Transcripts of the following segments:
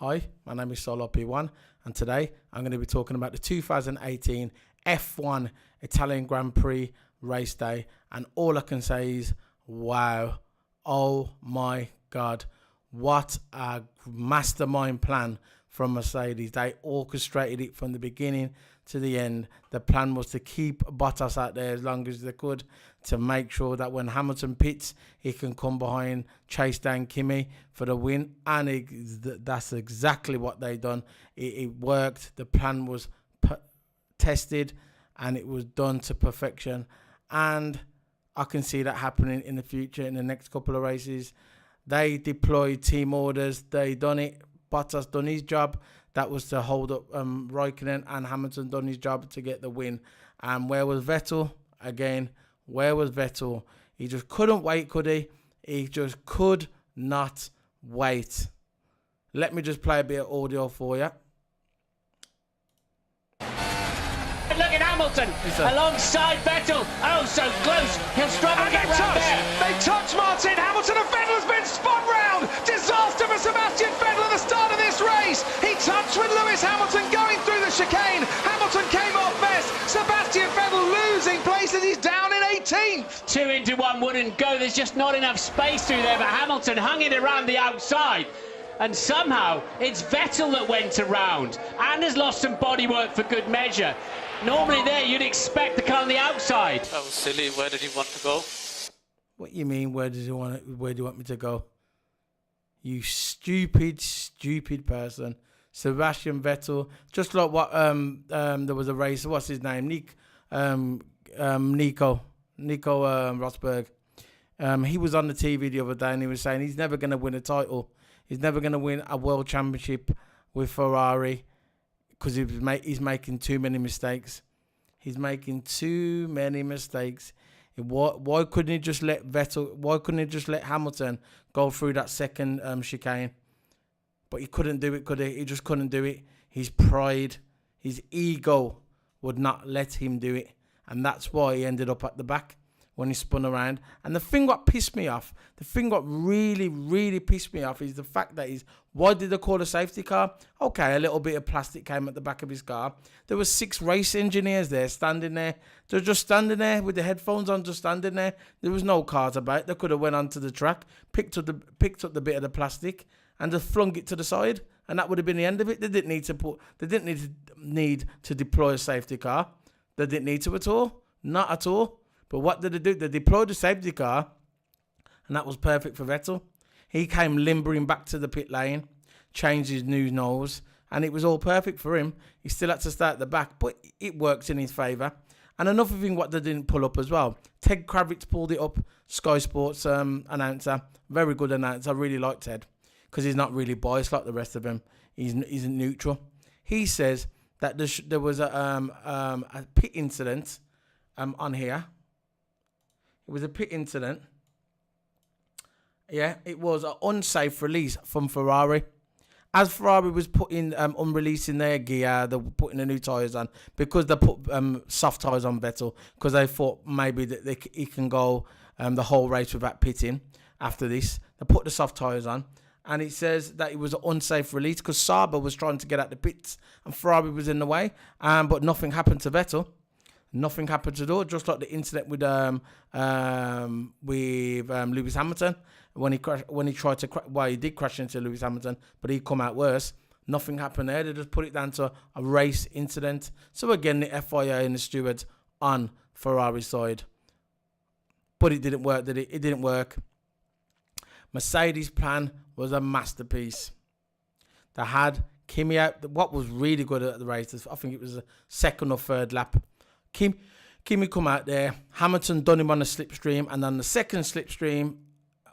Hi, my name is Solo P1 and today I'm going to be talking about the 2018 F1 Italian Grand Prix race day, and all I can say is wow, oh my god, what a mastermind plan from Mercedes. They orchestrated it from the beginning to the end. The plan was to keep Bottas out there as long as they could, to make sure that when Hamilton pits, he can come behind, chase down Kimi for the win. And that's exactly what they done. It worked. The plan was tested and it was done to perfection. And I can see that happening in the future, in the next couple of races. They deployed team orders. They done it. Bottas done his job. That was to hold up Raikkonen, and Hamilton done his job to get the win. And where was Vettel? Again, where was Vettel? He just couldn't wait, could he? He just could not wait. Let me just play a bit of audio for you. Look at Hamilton alongside Vettel. Oh, so close. He'll struggle to get round there. They touch Martin. Hamilton and Vettel has been spun round. Disaster for Sebastian Vettel at the start of this race. He touched with Lewis Hamilton going through the chicane. Hamilton came off best. Sebastian Vettel losing places. He's down in 18th. 2 into 1 wouldn't go. There's just not enough space through there. But Hamilton hung it around the outside. And somehow it's Vettel that went around and has lost some bodywork for good measure. Normally there you'd expect the car on the outside. That was silly. Where did he want to go? What you mean? Where do you want me to go? You stupid, stupid person. Sebastian Vettel, just like what there was a race. What's his name? Nico Rosberg. He was on the TV the other day and he was saying he's never going to win a title. He's never going to win a world championship with Ferrari because he's making too many mistakes. He's making too many mistakes. Why couldn't he just let Vettel? Why couldn't he just let Hamilton go through that second chicane? But he couldn't do it, could he? He just couldn't do it. His pride, his ego would not let him do it. And that's why he ended up at the back when he spun around. And the thing what pissed me off, the thing what really, really pissed me off is the fact that why did they call a safety car? Okay, a little bit of plastic came at the back of his car. There were 6 race engineers there standing there. They're just standing there with the headphones on, just standing there. There was no cars about. They could have went onto the track, picked up the bit of the plastic and just flung it to the side. And that would have been the end of it. They didn't need to deploy a safety car. They didn't need to at all. Not at all. But what did they do? They deployed the safety car, and that was perfect for Vettel. He came limbering back to the pit lane, changed his new nose, and it was all perfect for him. He still had to start at the back, but it worked in his favour. And another thing what they didn't pull up as well, Ted Kravitz pulled it up, Sky Sports announcer, very good announcer. I really like Ted because he's not really biased like the rest of them. He's neutral. He says that there was a pit incident on here. It was a pit incident. Yeah, it was an unsafe release from Ferrari. As Ferrari was unreleasing their gear, they were putting the new tyres on because they put soft tyres on Vettel because they thought maybe that he can go the whole race without pitting after this. They put the soft tyres on. And it says that it was an unsafe release because Sauber was trying to get out the pits and Ferrari was in the way. But nothing happened to Vettel. Nothing happened at all, just like the incident with Lewis Hamilton when he tried to crash. Well, he did crash into Lewis Hamilton, but he come out worse. Nothing happened there. They just put it down to a race incident. So again, the FIA and the stewards on Ferrari's side, but it didn't work. Did it? It didn't work. Mercedes' plan was a masterpiece. They had Kimi out. What was really good at the race, I think it was the second or third lap. Kimi come out there. Hamilton done him on the slipstream, and on the second slipstream,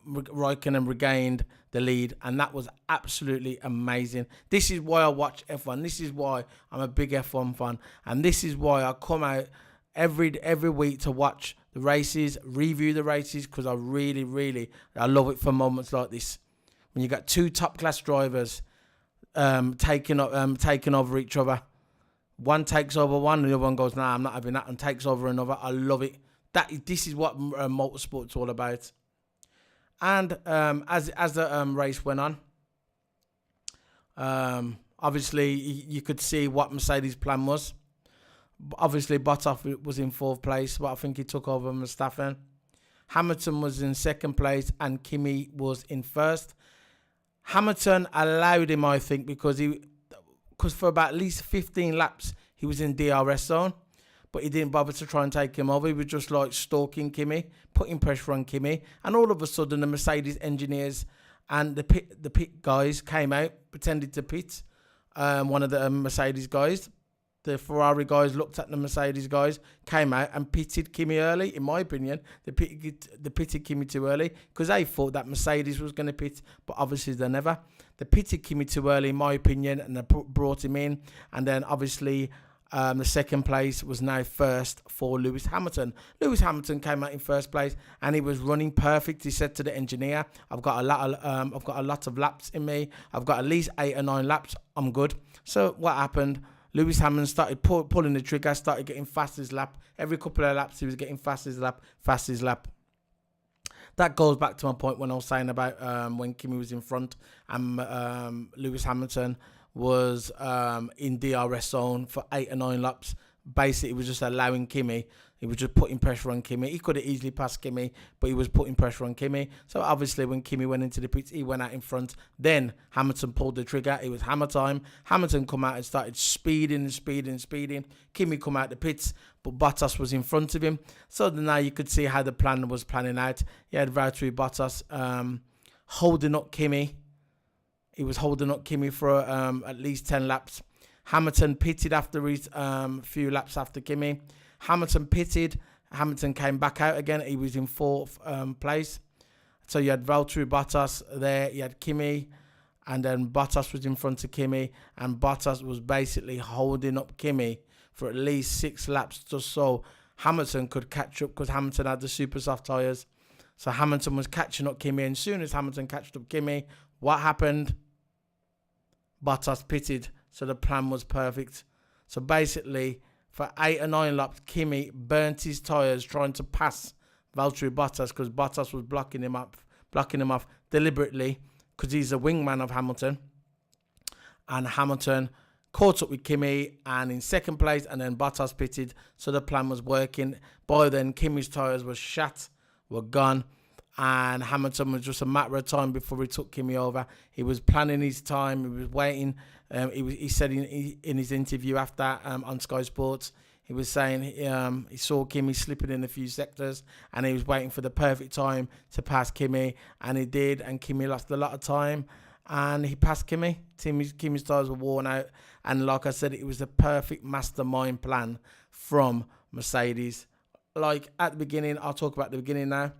Raikkonen regained the lead, and that was absolutely amazing. This is why I watch F1. This is why I'm a big F1 fan, and this is why I come out every week to watch the races, review the races, because I really love it for moments like this when you got 2 top class drivers taking over each other. One takes over one, and the other one goes, nah, I'm not having that, and takes over another. I love it. This is what motorsport's all about. And as the race went on, Obviously, you could see what Mercedes' plan was. Obviously, Bottas was in 4th place, but I think he took over Verstappen. Hamilton was in 2nd place and Kimi was in 1st. Hamilton allowed him, I think, because for about at least 15 laps, he was in DRS zone, but he didn't bother to try and take him over. He was just like stalking Kimi, putting pressure on Kimi. And all of a sudden, the Mercedes engineers and the pit guys came out, pretended to pit one of the Mercedes guys. The Ferrari guys looked at the Mercedes guys, came out and pitted Kimi early. In my opinion, they pitted Kimi too early because they thought that Mercedes was going to pit, but obviously they never. They pitted Kimi too early, in my opinion, and they brought him in. And then obviously the 2nd place was now 1st for Lewis Hamilton. Lewis Hamilton came out in 1st place and he was running perfect. He said to the engineer, "I've got a lot of laps in me. I've got at least 8 or 9 laps. I'm good." So what happened? Lewis Hamilton started pulling the trigger, started getting fastest lap. Every couple of laps, he was getting fastest lap. That goes back to my point when I was saying about when Kimi was in front and Lewis Hamilton was in DRS zone for 8 or 9 laps. Basically, it was just allowing Kimi. He was just putting pressure on Kimi. He could have easily passed Kimi, but he was putting pressure on Kimi. So obviously, when Kimi went into the pits, he went out in front. Then Hamilton pulled the trigger. It was hammer time. Hamilton come out and started speeding. Kimi come out the pits, but Bottas was in front of him. So now you could see how the plan was planning out. You had Valtteri Bottas holding up Kimi. He was holding up Kimi for at least 10 laps. Hamilton pitted after his few laps after Kimi. Hamilton pitted. Hamilton came back out again. He was in 4th place. So you had Valtteri Bottas there. You had Kimi. And then Bottas was in front of Kimi. And Bottas was basically holding up Kimi for at least 6 laps just so Hamilton could catch up because Hamilton had the super soft tyres. So Hamilton was catching up Kimi. And as soon as Hamilton catched up Kimi, what happened? Bottas pitted. So the plan was perfect. So basically, for 8 or 9 laps, Kimi burnt his tyres trying to pass Valtteri Bottas because Bottas was blocking him off deliberately because he's a wingman of Hamilton. And Hamilton caught up with Kimi and in 2nd place, and then Bottas pitted. So the plan was working. By then, Kimi's tyres were gone. And Hamilton was just a matter of time before he took Kimi over. He was planning his time. He was waiting. He said in his interview after on Sky Sports, he was saying he saw Kimi slipping in a few sectors and he was waiting for the perfect time to pass Kimi. And he did. And Kimi lost a lot of time. And he passed Kimi. Kimi's tyres were worn out. And like I said, it was the perfect mastermind plan from Mercedes. Like at the beginning, I'll talk about the beginning now.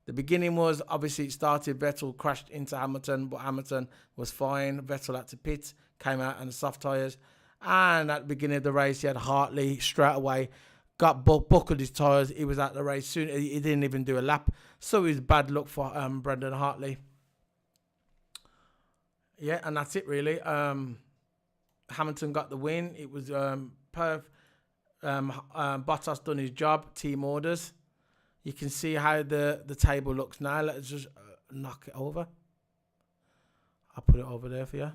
The beginning was, obviously, it started, Vettel crashed into Hamilton, but Hamilton was fine. Vettel had to pit, came out on the soft tyres. And at the beginning of the race, he had Hartley straight away, got buckled his tyres. He was at the race soon. He didn't even do a lap. So it was bad luck for Brendan Hartley. Yeah, and that's it, really. Hamilton got the win. It was Bottas done his job, team orders. You can see how the table looks now. Let's just knock it over. I'll put it over there for you.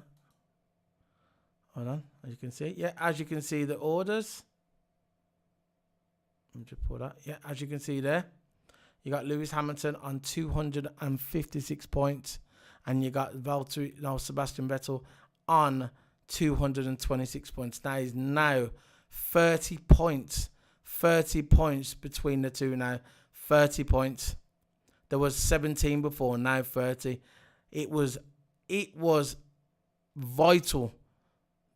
Hold on. As you can see. Yeah, as you can see, the orders. Let me just put that. Yeah, as you can see there. You got Lewis Hamilton on 256 points. And you got Sebastian Vettel on 226 points. That is now 30 points. 30 points between the two now. 30 points. There was 17 before, now 30. It was vital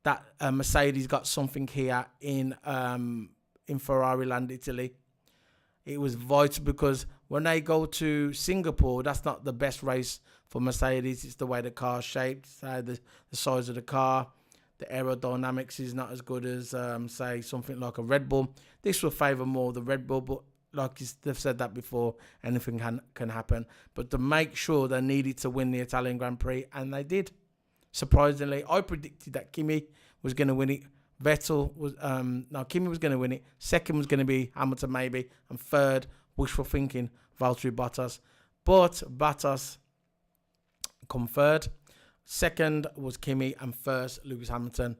that Mercedes got something here in Ferrari land, Italy. It was vital because when they go to Singapore, that's not the best race for Mercedes. It's the way the car's shaped, the size of the car. The aerodynamics is not as good as, say, something like a Red Bull. This will favour more the Red Bull, but like they've said that before, anything can happen. But to make sure they needed to win the Italian Grand Prix, and they did. Surprisingly, I predicted that Kimi was going to win it. Kimi was going to win it. Second was going to be Hamilton maybe. And third, wishful thinking, Valtteri Bottas. But Bottas come third. Second was Kimi, and first Lewis Hamilton.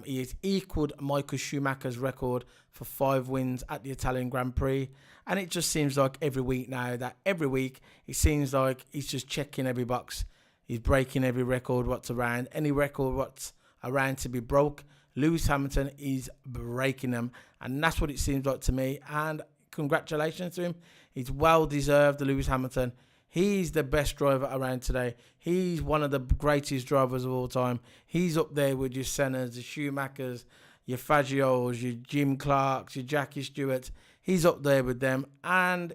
He has equalled Michael Schumacher's record for 5 wins at the Italian Grand Prix. And it just seems like every week now that every week it seems like he's just checking every box. He's breaking every record what's around. Any record what's around to be broke, Lewis Hamilton is breaking them. And that's what it seems like to me. And congratulations to him. He's well deserved, the Lewis Hamilton. He's the best driver around today. He's one of the greatest drivers of all time. He's up there with your Sennas, the Schumachers, your Fagiols, your Jim Clarks, your Jackie Stewarts. He's up there with them. And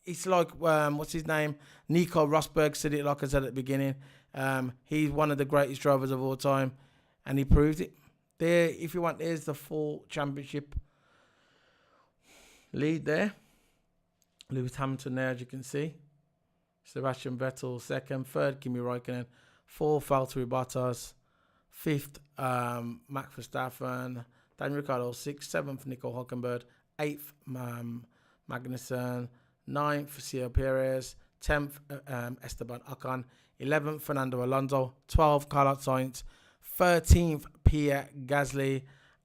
it's like, what's his name? Nico Rosberg said it, like I said at the beginning. He's one of the greatest drivers of all time. And he proved it. There, if you want, there's the full championship lead there. Lewis Hamilton there, as you can see. Sebastian Vettel second, third Kimi Raikkonen, fourth Valtteri Bottas, fifth Max Verstappen, Daniel Ricciardo sixth, seventh Nico Hülkenberg, eighth Magnussen, ninth Sergio Perez, 10th Esteban Ocon, 11th Fernando Alonso, 12th Carlos Sainz, 13th Pierre Gasly,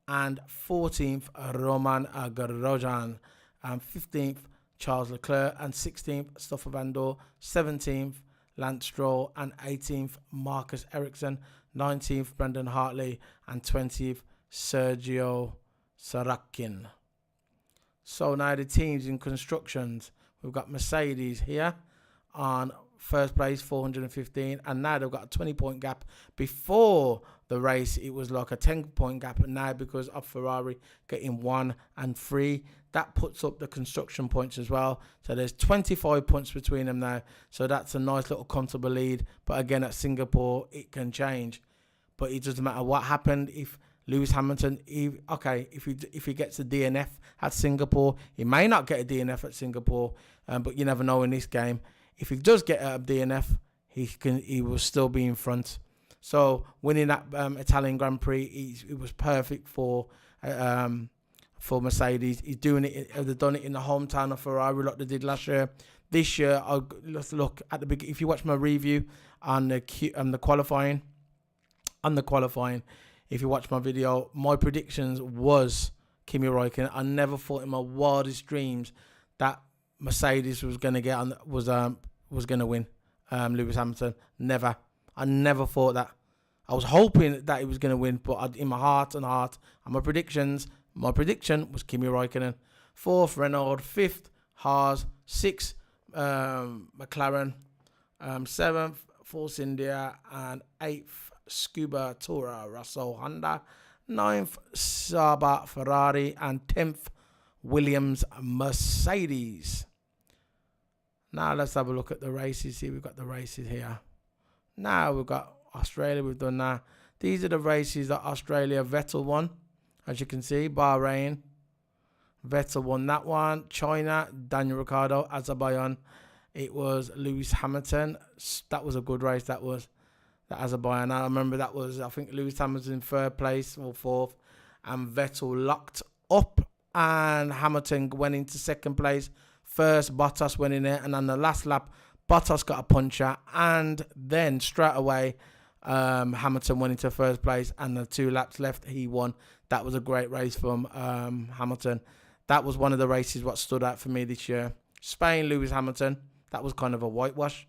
and 14th Roman Grosjean, and 15th Charles Leclerc, and 16th Stoffel Van Dorn, 17th Lance Stroll, and 18th Marcus Ericsson, 19th Brendan Hartley, and 20th Sergio Sarakin. So now the teams in constructions, we've got Mercedes here on first place, 415, and now they've got a 20-point gap. Before the race, it was like a 10-point gap, and now because of Ferrari getting 1 and 3, that puts up the construction points as well. So there's 25 points between them now. So that's a nice little comfortable lead. But again, at Singapore, it can change. But it doesn't matter what happened. If Lewis Hamilton, if he gets a DNF at Singapore, he may not get a DNF at Singapore, but you never know in this game. If he does get a DNF, he will still be in front. So winning that Italian Grand Prix, it was perfect for Mercedes. He's doing it. They've done it in the hometown of Ferrari like they did last year. This year, let's look at the beginning. If you watch my review on the qualifying, if you watch my video, my predictions was Kimi Raikkonen. I never thought in my wildest dreams that Mercedes was going to was going to win. Lewis Hamilton, never. I never thought that. I was hoping that he was going to win, but in my heart and my prediction was Kimi Raikkonen. 4th Renault, 5th Haas, 6th McLaren, 7th Force India, and 8th Scuba Tora Russell Honda, 9th Sauber Ferrari, and 10th Williams Mercedes. Now let's have a look at the races here. We've got the races here. Now we've got Australia. We've done that. These are the races that Australia Vettel won. As you can see, Bahrain, Vettel won that one. China, Daniel Ricciardo. Azerbaijan, it was Lewis Hamilton. That was a good race. That was the Azerbaijan. I remember that was, I think, Lewis Hamilton in 3rd place or 4th. And Vettel locked up. And Hamilton went into 2nd place. First, Bottas went in there. And on the last lap, Bottas got a puncher. And then straight away, Hamilton went into 1st place. And the 2 laps left, he won. That was a great race from Hamilton. That was one of the races what stood out for me this year. Spain, Lewis Hamilton. That was kind of a whitewash.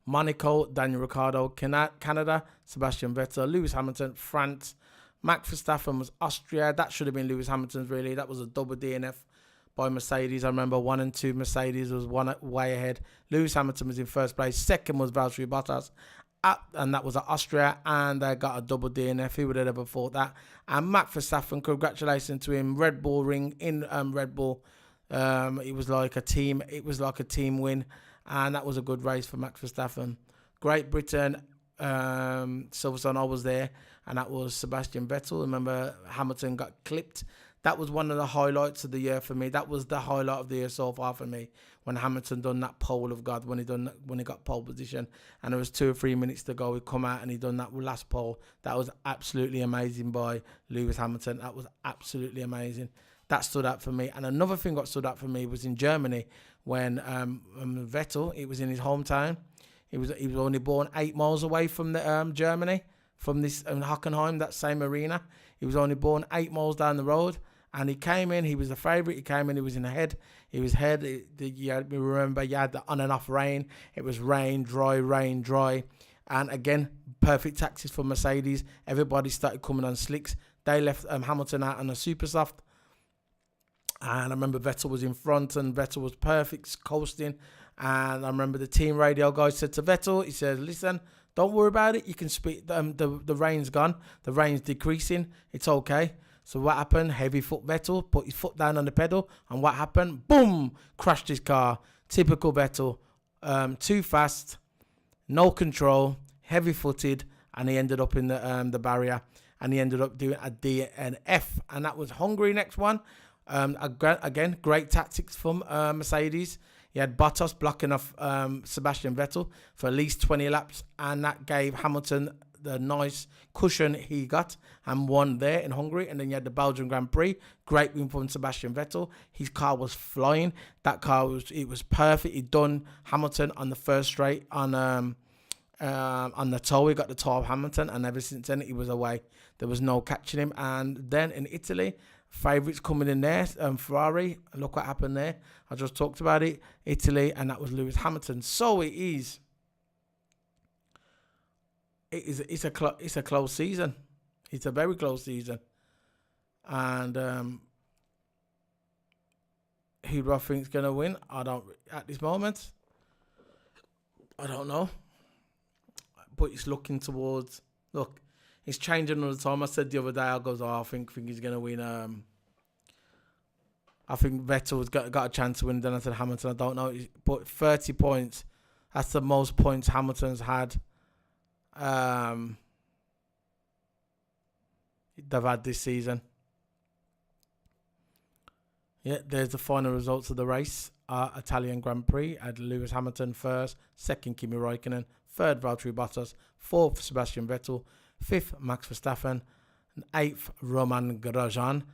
Monaco, Daniel Ricciardo. Canada, Sebastian Vettel. Lewis Hamilton, France. Max Verstappen was Austria. That should have been Lewis Hamilton's, really. That was a double DNF by Mercedes. I remember 1 and 2 Mercedes was one way ahead. Lewis Hamilton was in 1st place. 2nd was Valtteri Bottas. And that was at Austria, and they got a double DNF. Who would have ever thought that? And Max Verstappen, congratulations to him. Red Bull ring in Red Bull. It was like a team. It was like a team win, and that was a good race for Max Verstappen. Great Britain, Silverstone. I was there, and that was Sebastian Vettel. Remember, Hamilton got clipped. That was one of the highlights of the year for me. That was the highlight of the year so far for me, when Hamilton done that pole of God, when he got pole position, and there was 2 or 3 minutes to go. He come out and he done that last pole. That was absolutely amazing by Lewis Hamilton. That was absolutely amazing. That stood out for me. And another thing that stood out for me was in Germany when Vettel, it was in his hometown. He was only born 8 miles away from the Germany, from this Hockenheim, that same arena. He was only born 8 miles down the road, and he came in. He was the favourite. He came in. He was in the head. He was head. Remember, you had the on and off rain. It was rain, dry, and again, perfect taxis for Mercedes. Everybody started coming on slicks. They left Hamilton out on a super soft. And I remember Vettel was in front, and Vettel was perfect, coasting. And I remember the team radio guy said to Vettel, he said, listen, don't worry about it. You can speak. The rain's gone. The rain's decreasing. It's okay. So what happened? Heavy foot Vettel put his foot down on the pedal. And what happened? Boom! Crashed his car. Typical Vettel. Too fast. No control. Heavy-footed. And he ended up in the barrier. And he ended up doing a D and F. And that was Hungary next one. Again, great tactics from Mercedes. He had Bottas blocking off Sebastian Vettel for at least 20 laps, and that gave Hamilton the nice cushion he got and won there in Hungary. And then you had the Belgian Grand Prix, great win from Sebastian Vettel. His car was flying. That car was perfect. He done Hamilton on the first straight on the toe. He got the toe of Hamilton, and ever since then he was away. There was no catching him. And then in Italy, favourites coming in there, Ferrari. Look what happened there. I just talked about it. Italy, and that was Lewis Hamilton. So it is. It's a close season. It's a very close season. And who do I think is going to win? At this moment, I don't know. But it's looking towards. Look, it's changing all the time. I said the other day, I think he's going to win. I think Vettel's got a chance to win. Then I said Hamilton, I don't know. But 30 points, that's the most points Hamilton's had. They've had this season. Yeah, there's the final results of the race. Italian Grand Prix had Lewis Hamilton first, second Kimi Räikkönen, third Valtteri Bottas, fourth Sebastian Vettel, fifth Max Verstappen, and eighth Roman Grosjean.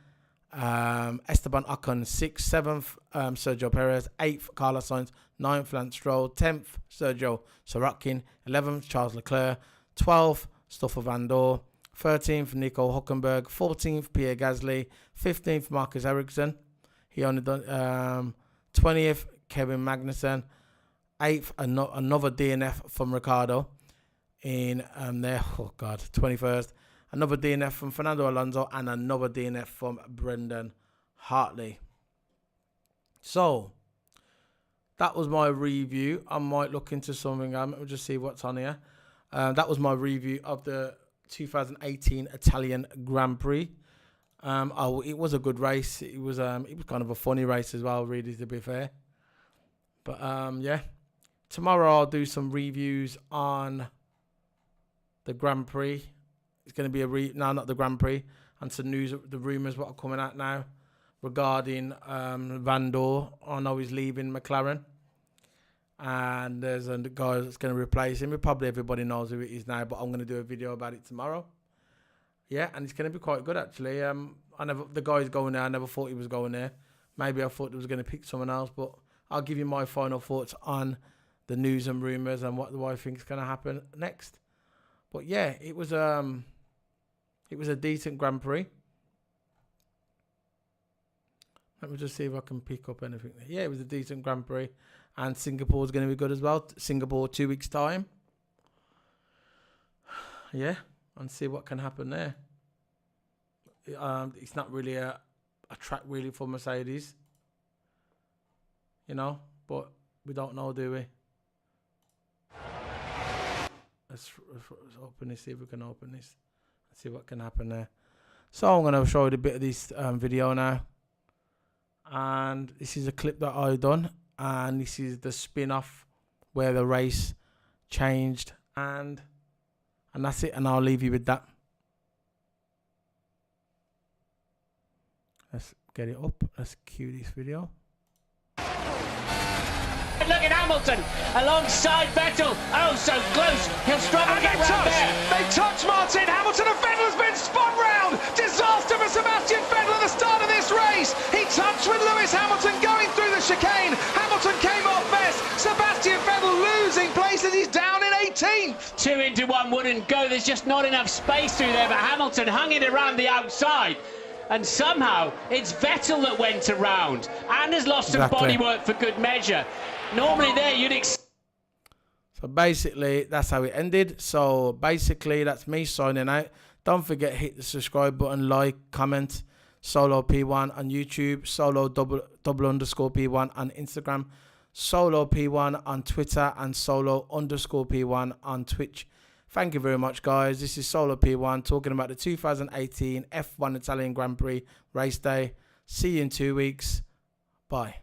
Esteban Ocon 6th, 7th Sergio Perez, 8th Carlos Sainz, 9th Lance Stroll, 10th Sergio Sorokin, 11th Charles Leclerc, 12th Stoffel Van Dorn, 13th Nico Hülkenberg, 14th Pierre Gasly, 15th Marcus Ericsson. He only done 20th Kevin Magnussen, 8th another DNF from Ricardo in there. Oh God, 21st. Another DNF from Fernando Alonso and another DNF from Brendan Hartley. So, that was my review. I might look into something. Let me just see what's on here. That was my review of the 2018 Italian Grand Prix. It was a good race. It was kind of a funny race as well, really, to be fair. But yeah, tomorrow I'll do some reviews on the Grand Prix. It's going to be not the Grand Prix, and some news, the rumours what are coming out now regarding Van Dorn. I know he's leaving McLaren, and there's a guy that's going to replace him. Probably everybody knows who it is now, but I'm going to do a video about it tomorrow. Yeah, and it's going to be quite good actually. The guy's going there. I never thought he was going there. Maybe I thought he was going to pick someone else, but I'll give you my final thoughts on the news and rumours and what I think is going to happen next. But yeah, it was a decent Grand Prix. Let me just see if I can pick up anything. Yeah, it was a decent Grand Prix. And Singapore's going to be good as well. Singapore 2 weeks' time. Yeah, and see what can happen there. It's not really a track really for Mercedes. You know, but we don't know, do we? Let's open this, see if we can open this. See what can happen there. So I'm going to show you a bit of this video now. And this is a clip that I done. And this is the spin-off where the race changed. And that's it. And I'll leave you with that. Let's get it up. Let's cue this video. Look at Hamilton alongside Vettel. Oh, so close. He'll struggle to get round there. They touch Martin. Hamilton and Vettel has been spun round. Disaster for Sebastian Vettel at the start of this race. He touched with Lewis Hamilton going through the chicane. Hamilton came off best. Sebastian Vettel losing places. He's down 2 into 1 wouldn't go. There's just not enough space through there, but Hamilton hung it around the outside. And somehow it's Vettel that went around and has lost some bodywork for good measure. Normally there you'd So basically that's how it ended. So basically that's me signing out. Don't forget, hit the subscribe button, like, comment. Solo P1 on YouTube, Solo double underscore P1 on Instagram, Solo P1 on Twitter, and Solo underscore P1 on Twitch. Thank you very much, guys. This is Solo P1 talking about the 2018 F1 Italian Grand Prix race day. See you in 2 weeks. Bye.